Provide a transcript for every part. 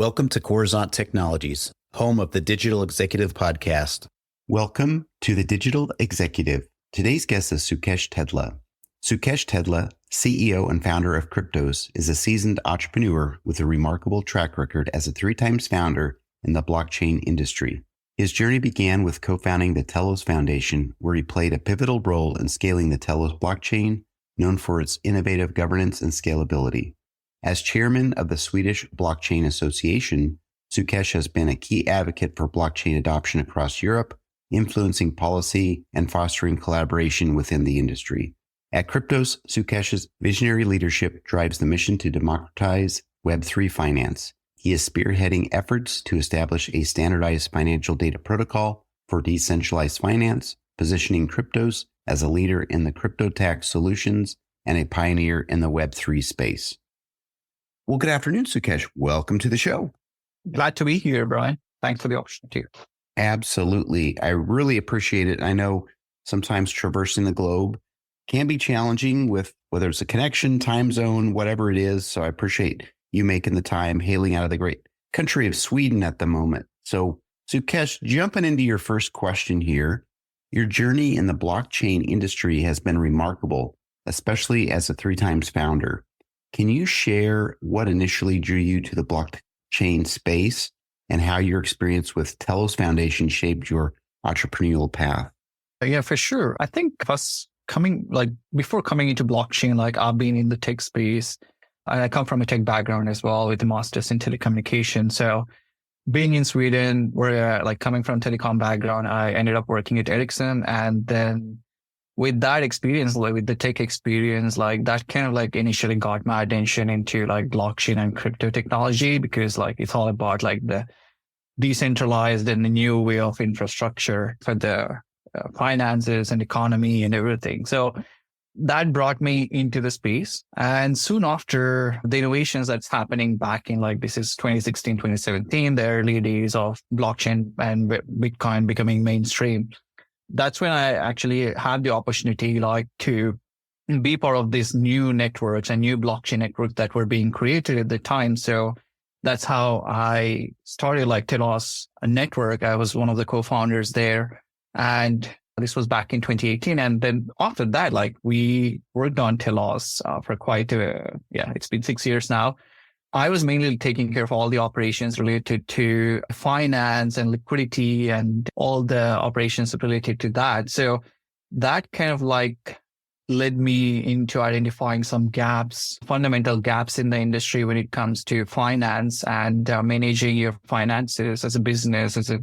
Welcome to Coruzant Technologies, home of the Digital Executive Podcast. Welcome to the Digital Executive. Today's guest is Sukesh Tedla. Sukesh Tedla, CEO and founder of Kryptos, is a seasoned entrepreneur with a remarkable track record as a 3-time founder in the blockchain industry. His journey began with co-founding the Telos Foundation, where he played a pivotal role in scaling the Telos blockchain, known for its innovative governance and scalability. As chairman of the Swedish Blockchain Association, Sukesh has been a key advocate for blockchain adoption across Europe, influencing policy and fostering collaboration within the industry. At Kryptos, Sukesh's visionary leadership drives the mission to democratize Web3 finance. He is spearheading efforts to establish a standardized financial data protocol for decentralized finance, positioning Kryptos as a leader in the crypto tax solutions and a pioneer in the Web3 space. Well, good afternoon, Sukesh. Welcome to the show. Glad to be here, Brian. Thanks for the opportunity. Absolutely. I really appreciate it. I know sometimes traversing the globe can be challenging with whether it's a connection, time zone, whatever it is. So I appreciate you making the time, hailing out of the great country of Sweden at the moment. So Sukesh, jumping into your first question here, your journey in the blockchain industry has been remarkable, especially as a 3-time founder. Can you share what initially drew you to the blockchain space and how your experience with Telos Foundation shaped your entrepreneurial path? Yeah, for sure. I think before coming into blockchain, I've been in the tech space. I come from a tech background as well with a master's in telecommunication. So being in Sweden, where coming from telecom background, I ended up working at Ericsson. And then with that experience, with the tech experience, that kind of initially got my attention into blockchain and crypto technology, because it's all about the decentralized and the new way of infrastructure for the finances and economy and everything. So that brought me into the space. And soon after, the innovations that's happening back in this is 2016, 2017, the early days of blockchain and Bitcoin becoming mainstream. That's when I actually had the opportunity to be part of these new networks and new blockchain networks that were being created at the time. So that's how I started Telos Network. I was one of the co-founders there. And this was back in 2018. And then after that, we worked on Telos for it's been 6 years now. I was mainly taking care of all the operations related to finance and liquidity and all the operations related to that. So that kind of led me into identifying some gaps, fundamental gaps in the industry when it comes to finance and managing your finances as a business, there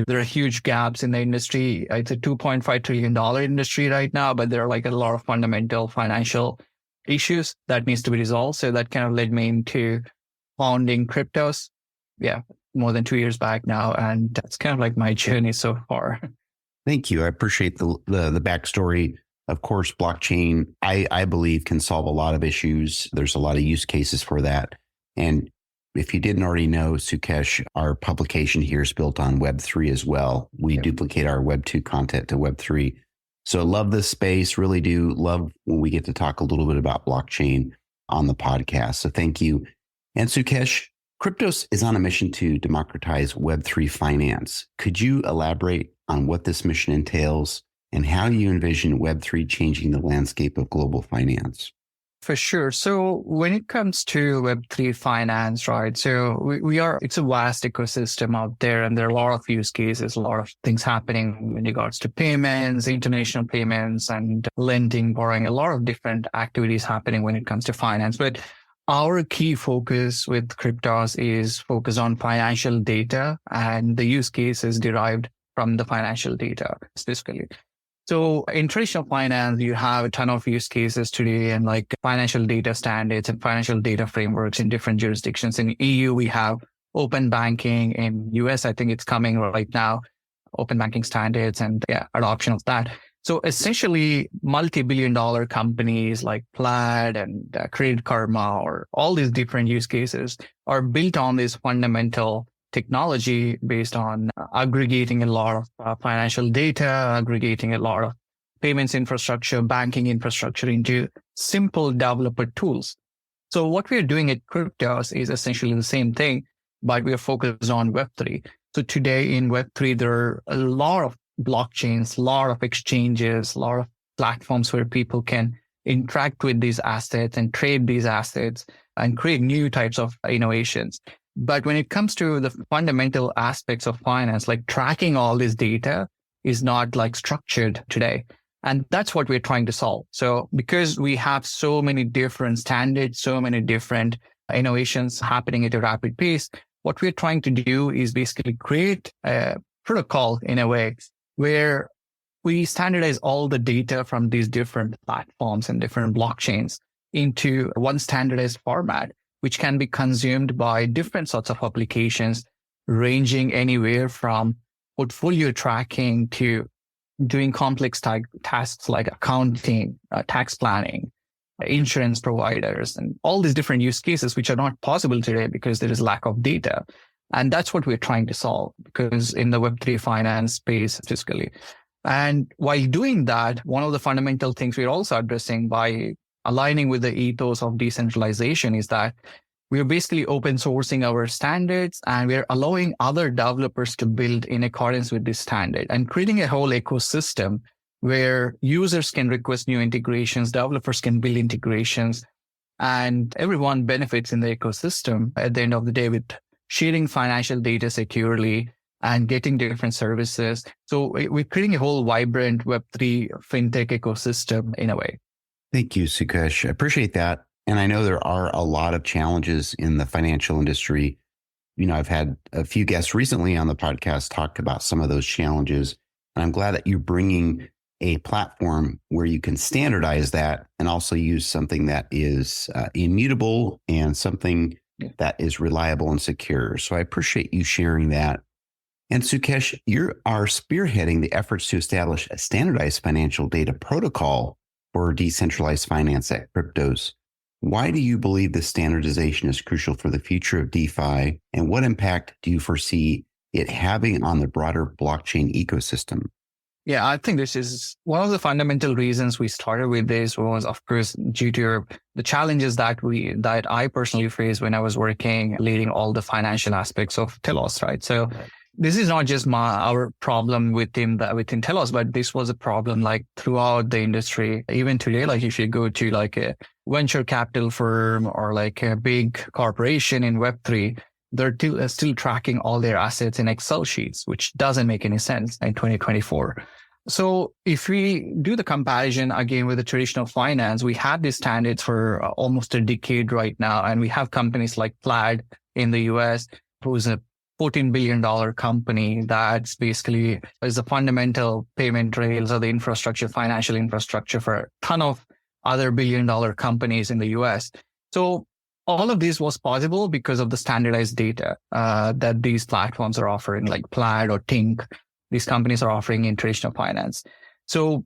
are huge gaps in the industry. It's a $2.5 trillion industry right now, but there are a lot of fundamental financial issues that needs to be resolved. So that kind of led me into founding Kryptos. Yeah, more than 2 years back now. And that's kind of my journey so far. Thank you. I appreciate the backstory. Of course, blockchain, I believe, can solve a lot of issues. There's a lot of use cases for that. And if you didn't already know, Sukesh, our publication here is built on Web3 as well. We duplicate our Web2 content to Web3. So love this space, really do love when we get to talk a little bit about blockchain on the podcast. So thank you. And Sukesh, Kryptos is on a mission to democratize Web3 finance. Could you elaborate on what this mission entails and how you envision Web3 changing the landscape of global finance? For sure. So when it comes to Web3 finance, right? So it's a vast ecosystem out there, and there are a lot of use cases, a lot of things happening in regards to payments, international payments, and lending, borrowing, a lot of different activities happening when it comes to finance. But our key focus with Kryptos is focus on financial data and the use cases derived from the financial data specifically. So in traditional finance, you have a ton of use cases today and financial data standards and financial data frameworks in different jurisdictions. In EU, we have open banking. In US, I think it's coming right now, open banking standards and adoption of that. So essentially, multi-billion-dollar companies like Plaid and Credit Karma or all these different use cases are built on this fundamental technology based on aggregating a lot of financial data, aggregating a lot of payments infrastructure, banking infrastructure into simple developer tools. So what we're doing at Kryptos is essentially the same thing. but we are focused on Web3. So today in Web3, there are a lot of blockchains, a lot of exchanges, a lot of platforms where people can interact with these assets and trade these assets and create new types of innovations. But when it comes to the fundamental aspects of finance, like tracking all this data is not like structured today. And that's what we're trying to solve. So because we have so many different standards, so many different innovations happening at a rapid pace, what we're trying to do is basically create a protocol in a way where we standardize all the data from these different platforms and different blockchains into one standardized format, which can be consumed by different sorts of applications, ranging anywhere from portfolio tracking to doing complex tasks like accounting, tax planning, insurance providers, and all these different use cases, which are not possible today because there is lack of data. And that's what we're trying to solve, because in the Web3 finance space, fiscally. And while doing that, one of the fundamental things we're also addressing by aligning with the ethos of decentralization is that we're basically open sourcing our standards, and we're allowing other developers to build in accordance with this standard and creating a whole ecosystem where users can request new integrations, developers can build integrations, and everyone benefits in the ecosystem at the end of the day with sharing financial data securely and getting different services. So we're creating a whole vibrant Web3 fintech ecosystem in a way. Thank you, Sukesh. I appreciate that. And I know there are a lot of challenges in the financial industry. I've had a few guests recently on the podcast talk about some of those challenges. And I'm glad that you're bringing a platform where you can standardize that and also use something that is immutable and something that is reliable and secure. So I appreciate you sharing that. And Sukesh, you are spearheading the efforts to establish a standardized financial data protocol for decentralized finance at Kryptos. Why do you believe this standardization is crucial for the future of DeFi, and what impact do you foresee it having on the broader blockchain ecosystem? Yeah, I think this is one of the fundamental reasons we started with this was, of course, due to the challenges that I personally faced when I was leading all the financial aspects of Telos, right? So this is not just our problem within Telos, but this was a problem like throughout the industry. Even today, like if you go to like a venture capital firm or like a big corporation in Web3, they're still tracking all their assets in Excel sheets, which doesn't make any sense in 2024. So if we do the comparison again with the traditional finance, we have these standards for almost a decade right now. And we have companies like Plaid in the US, who's a $14 billion company that's basically is the fundamental payment rails or the infrastructure, financial infrastructure for a ton of other billion-dollar companies in the US. So all of this was possible because of the standardized data that these platforms are offering, like Plaid or Tink. These companies are offering in traditional finance. So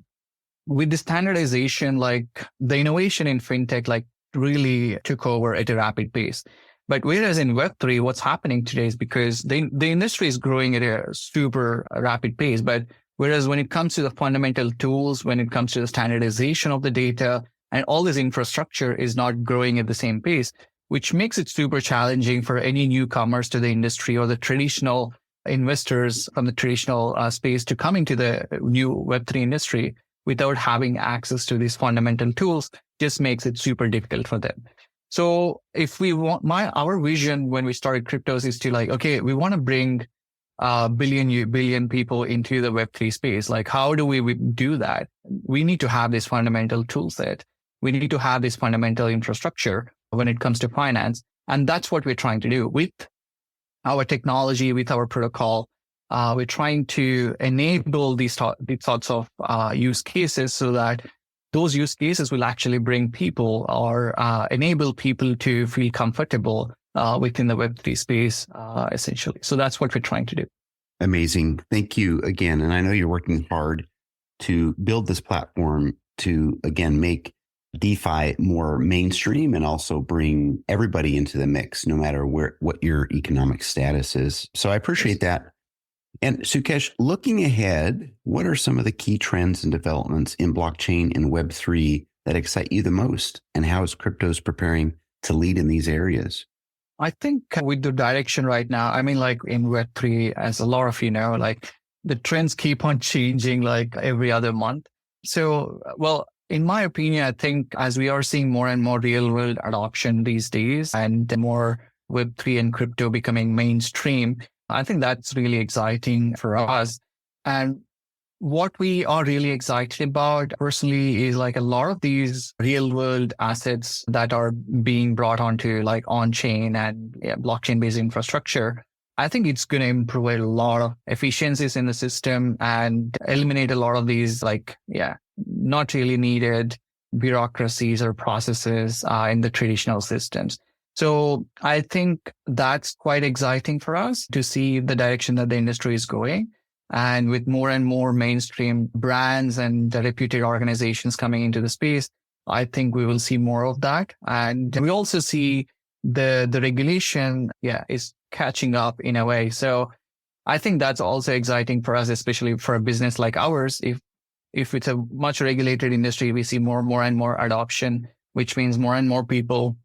with the standardization, like the innovation in fintech, like really took over at a rapid pace. But whereas in Web3, what's happening today is because the industry is growing at a super rapid pace. But whereas when it comes to the fundamental tools, when it comes to the standardization of the data, and all this infrastructure is not growing at the same pace, which makes it super challenging for any newcomers to the industry or the traditional investors from the traditional space to come into the new Web3 industry without having access to these fundamental tools, just makes it super difficult for them. So if we want, our vision when we started Kryptos is to like, okay, we want to bring billion people into the Web3 space. Like, how do we do that? We need to have this fundamental tool set. We need to have this fundamental infrastructure when it comes to finance. And that's what we're trying to do with our technology, with our protocol. We're trying to enable these sorts of use cases so that those use cases will actually bring people or enable people to feel comfortable within the Web3 space, essentially. So that's what we're trying to do. Amazing. Thank you again. And I know you're working hard to build this platform to, again, make DeFi more mainstream and also bring everybody into the mix, no matter what your economic status is. So I appreciate that. And Sukesh, looking ahead, what are some of the key trends and developments in blockchain and Web3 that excite you the most? And how is Kryptos preparing to lead in these areas? I think with the direction right now, I mean, like in Web3, as a lot of you know, like the trends keep on changing like every other month. So, well, in my opinion, I think as we are seeing more and more real world adoption these days and more Web3 and crypto becoming mainstream, I think that's really exciting for us. And what we are really excited about personally is like a lot of these real world assets that are being brought onto like on chain and blockchain based infrastructure. I think it's going to improve a lot of efficiencies in the system and eliminate a lot of these not really needed bureaucracies or processes in the traditional systems. So I think that's quite exciting for us to see the direction that the industry is going. And with more and more mainstream brands and reputed organizations coming into the space, I think we will see more of that. And we also see the regulation, is catching up in a way. So I think that's also exciting for us, especially for a business like ours. If it's a much regulated industry, we see more and more adoption, which means more and more people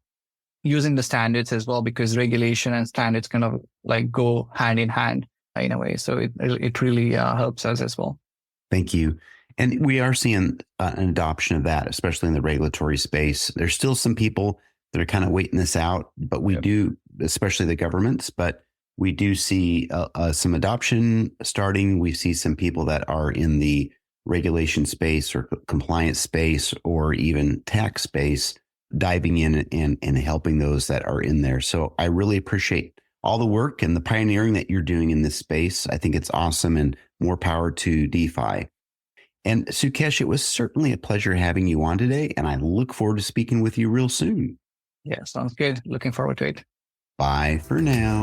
using the standards as well, because regulation and standards kind of like go hand in hand in a way. So it really helps us as well. Thank you. And we are seeing an adoption of that, especially in the regulatory space. There's still some people that are kind of waiting this out, but we do, especially the governments, but we do see some adoption starting. We see some people that are in the regulation space or compliance space or even tax space diving in and helping those that are in there. So I really appreciate all the work and the pioneering that you're doing in this space. I think it's awesome, and more power to DeFi. And Sukesh, it was certainly a pleasure having you on today, and I look forward to speaking with you real soon. Yeah, sounds good. Looking forward to it. Bye for now.